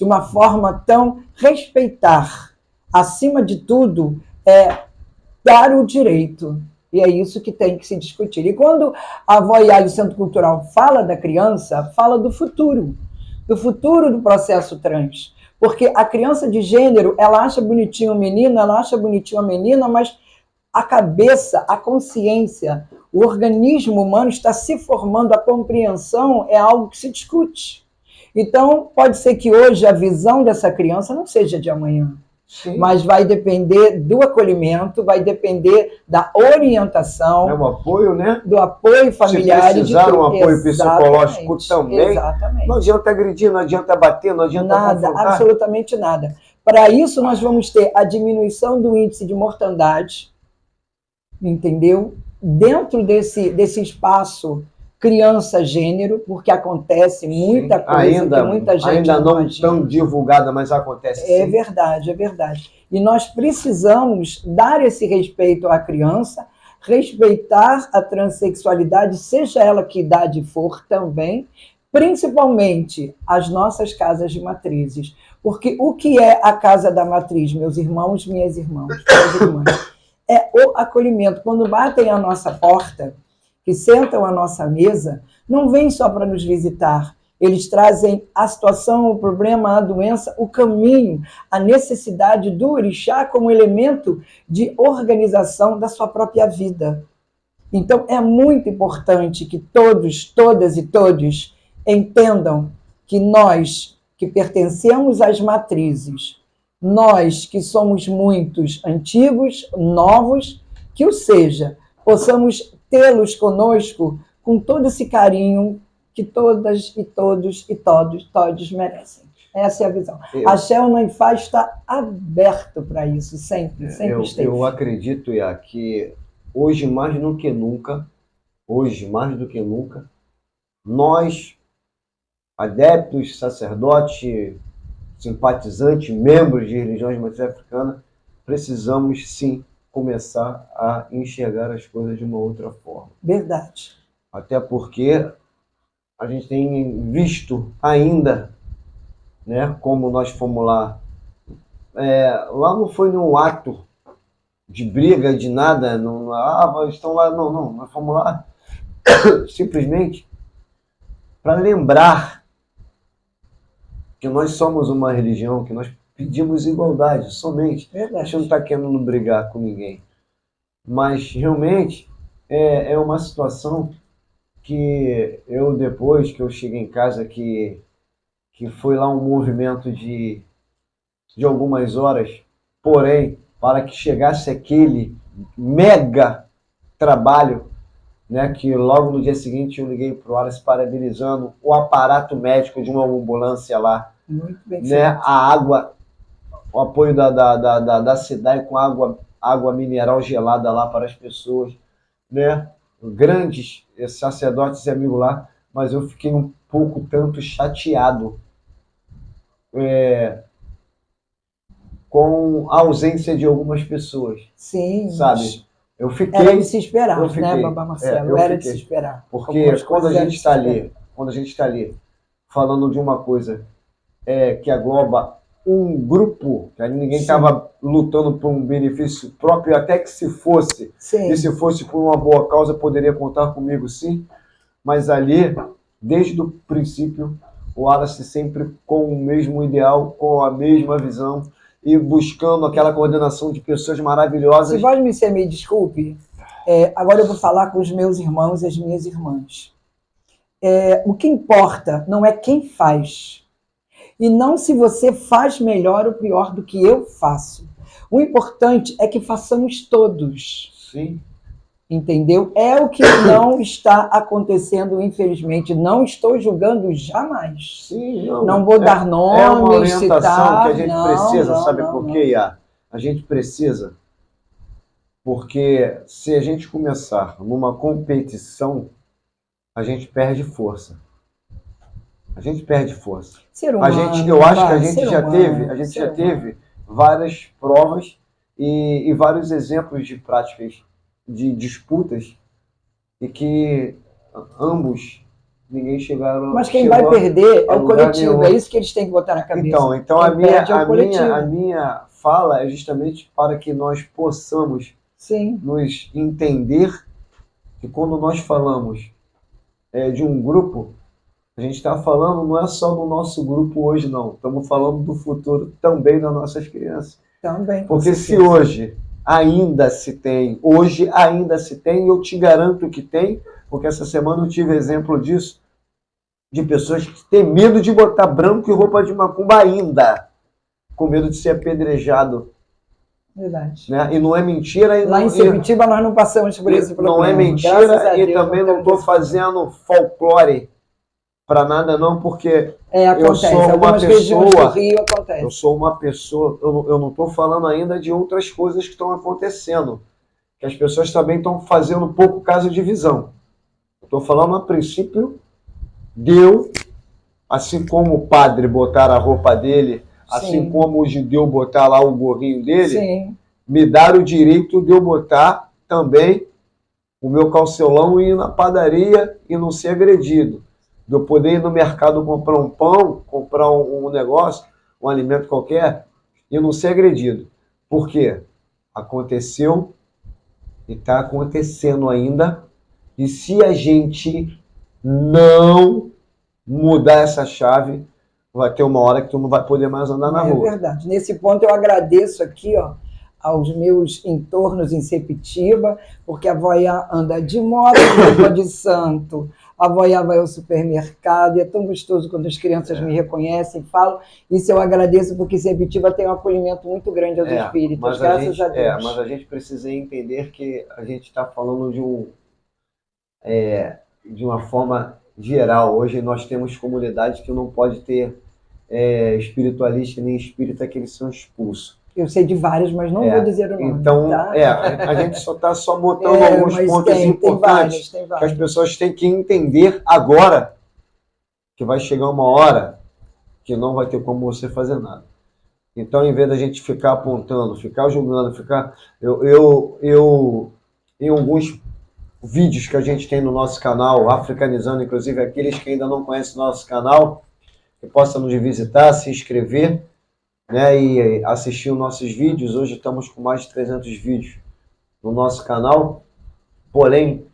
de uma forma tão respeitar. Acima de tudo, dar o direito. E é isso que tem que se discutir. E quando a Voyage Centro Cultural fala da criança, fala do futuro do processo trans. Porque a criança de gênero, ela acha bonitinho o menino, ela acha bonitinho a menina, mas a cabeça, a consciência, o organismo humano está se formando, a compreensão é algo que se discute. Então, pode ser que hoje a visão dessa criança não seja de amanhã. Sim. Mas vai depender do acolhimento, vai depender da orientação. É um apoio, né? Do apoio familiar. Se precisar um apoio psicológico também. Exatamente. Não adianta agredir, não adianta bater, não adianta nada, confrontar. Absolutamente nada. Para isso, nós vamos ter a diminuição do índice de mortandade, entendeu? Dentro desse espaço criança-gênero, porque acontece muita coisa que muita gente ainda não tão divulgada, mas acontece sim. É verdade, é verdade. E nós precisamos dar esse respeito à criança, respeitar a transexualidade, seja ela que idade for também, principalmente as nossas casas de matrizes. Porque o que é a casa da matriz, meus irmãos, minhas irmãs? É o acolhimento. Quando batem a nossa porta, que sentam à nossa mesa, não vêm só para nos visitar. Eles trazem a situação, o problema, a doença, o caminho, a necessidade do orixá como elemento de organização da sua própria vida. Então, é muito importante que todos, todas e todos entendam que nós, que pertencemos às matrizes, nós que somos muitos antigos, novos, que o seja, possamos tê-los conosco com todo esse carinho que todas e todos e todos merecem. Essa é a visão. A Shell Noifá está aberto para isso, sempre esteve. Eu acredito, Iá, que hoje mais do que nunca, nós, adeptos, sacerdotes, simpatizantes, membros de religiões de matriz africana, precisamos sim começar a enxergar as coisas de uma outra forma. Verdade. Até porque a gente tem visto ainda, né, como nós fomos lá, lá não foi num ato de briga, de nada, não, estão lá, não, nós fomos lá simplesmente para lembrar que nós somos uma religião, que nós pedimos igualdade, somente. Verdade. A gente não está querendo brigar com ninguém. Mas, realmente, é uma situação que eu, depois que eu cheguei em casa, que foi lá um movimento de algumas horas, porém, para que chegasse aquele mega trabalho, né, que logo no dia seguinte eu liguei para o Aras parabenizando o aparato médico de uma ambulância lá. Muito bem, né, a água, o apoio da cidade com água mineral gelada lá para as pessoas, né, grandes sacerdotes e amigos lá, mas eu fiquei um pouco tanto chateado com a ausência de algumas pessoas. Sim. Sabe? Eu fiquei... Era de se esperar, né, Babá Marcelo? Era de se esperar. Porque quando a gente está ali, falando de uma coisa que agloba um grupo, que ninguém estava lutando por um benefício próprio, até que se fosse, e se fosse por uma boa causa, poderia contar comigo sim, mas ali, desde o princípio, o Wallace sempre com o mesmo ideal, com a mesma visão, e buscando aquela coordenação de pessoas maravilhosas. Se pode me desculpe, agora eu vou falar com os meus irmãos e as minhas irmãs. O que importa não é quem faz, e não se você faz melhor ou pior do que eu faço. O importante é que façamos todos. Sim. Entendeu? É o que não está acontecendo, infelizmente. Não estou julgando jamais. Sim, não vou dar nomes, é uma orientação citar, que a gente precisa, sabe por quê, Iá? A gente precisa, porque se a gente começar numa competição, a gente perde força. A gente perde força. Ser humano, eu acho que a gente já teve várias provas e vários exemplos de práticas de disputas e que ambos ninguém chegaram. Mas quem vai perder é o coletivo, nenhum. é isso que eles têm que botar na cabeça. Então a minha fala é justamente para que nós possamos Sim. nos entender que quando nós falamos de um grupo, a gente está falando não é só do nosso grupo hoje, não. Estamos falando do futuro também das nossas crianças. Também. Porque se hoje ainda se tem, eu te garanto que tem, porque essa semana eu tive exemplo disso, de pessoas que têm medo de botar branco e roupa de macumba ainda, com medo de ser apedrejado. Verdade. Né? E não é mentira. Lá em Sepitiba nós não passamos por esse problema. Não é mentira e também não estou fazendo folclore para nada não, porque eu sou uma pessoa. Rio, acontece. Eu sou uma pessoa. Eu não estou falando ainda de outras coisas que estão acontecendo, que as pessoas também estão fazendo pouco caso de visão. Estou falando a princípio deu, assim como o padre botar a roupa dele, assim como o judeu botar lá o gorrinho dele, me dar o direito de eu botar também o meu calcelão e ir na padaria e não ser agredido. De eu poder ir no mercado comprar um pão, comprar um negócio, um alimento qualquer, e não ser agredido. Por quê? Aconteceu e está acontecendo ainda. E se a gente não mudar essa chave, vai ter uma hora que tu não vai poder mais andar na rua. É verdade. Nesse ponto eu agradeço aqui, aos meus entornos em Sepitiba, porque a Voiá anda de moto, roupa de santo, a Voiá vai ao supermercado, e é tão gostoso quando as crianças me reconhecem, falam. Isso eu agradeço, porque Sepitiba tem um acolhimento muito grande aos espíritos, graças a Deus. Mas a gente precisa entender que a gente está falando de uma forma geral. Hoje nós temos comunidades que não pode ter espiritualista nem espírita, que eles são expulsos. Eu sei de vários, mas não vou dizer o nome. Então, tá? A gente só está botando alguns pontos importantes tem vários. Que as pessoas têm que entender agora, que vai chegar uma hora que não vai ter como você fazer nada. Então, em vez da gente ficar apontando, ficar julgando, em alguns vídeos que a gente tem no nosso canal, africanizando, inclusive aqueles que ainda não conhecem o nosso canal, que possam nos visitar, se inscrever, né, e assistir os nossos vídeos. Hoje estamos com mais de 300 vídeos no nosso canal, porém,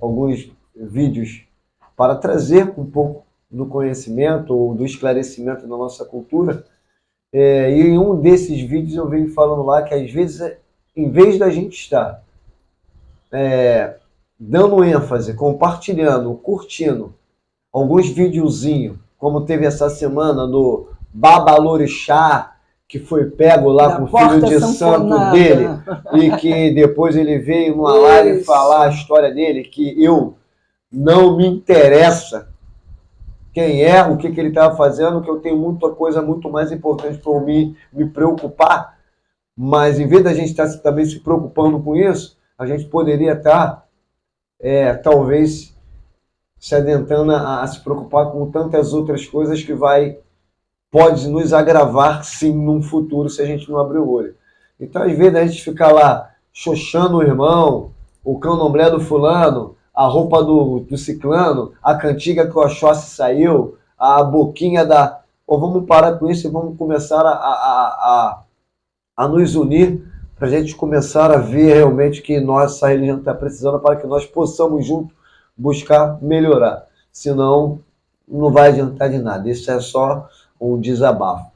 alguns vídeos para trazer um pouco do conhecimento ou do esclarecimento da nossa cultura. E em um desses vídeos eu venho falando lá que às vezes, em vez da gente estar dando ênfase, compartilhando, curtindo alguns videozinhos, como teve essa semana do Babalorixá, que foi pego lá com o filho de santo dele, e que depois ele veio numa live falar a história dele, que eu não me interessa quem é, o que ele estava fazendo, que eu tenho muita coisa muito mais importante para me preocupar. Mas em vez da gente estar também se preocupando com isso, a gente poderia estar, talvez, se adentrando a se preocupar com tantas outras coisas que pode nos agravar, sim, num futuro, se a gente não abrir o olho. Então, às vezes, a gente ficar lá xoxando o irmão, o candomblé do fulano, a roupa do ciclano, a cantiga que o Oxóssi saiu, a boquinha da... vamos parar com isso e vamos começar a nos unir, para a gente começar a ver realmente que nossa religião está precisando, para que nós possamos juntos buscar melhorar. Senão, não vai adiantar de nada. Isso é só um desabafo.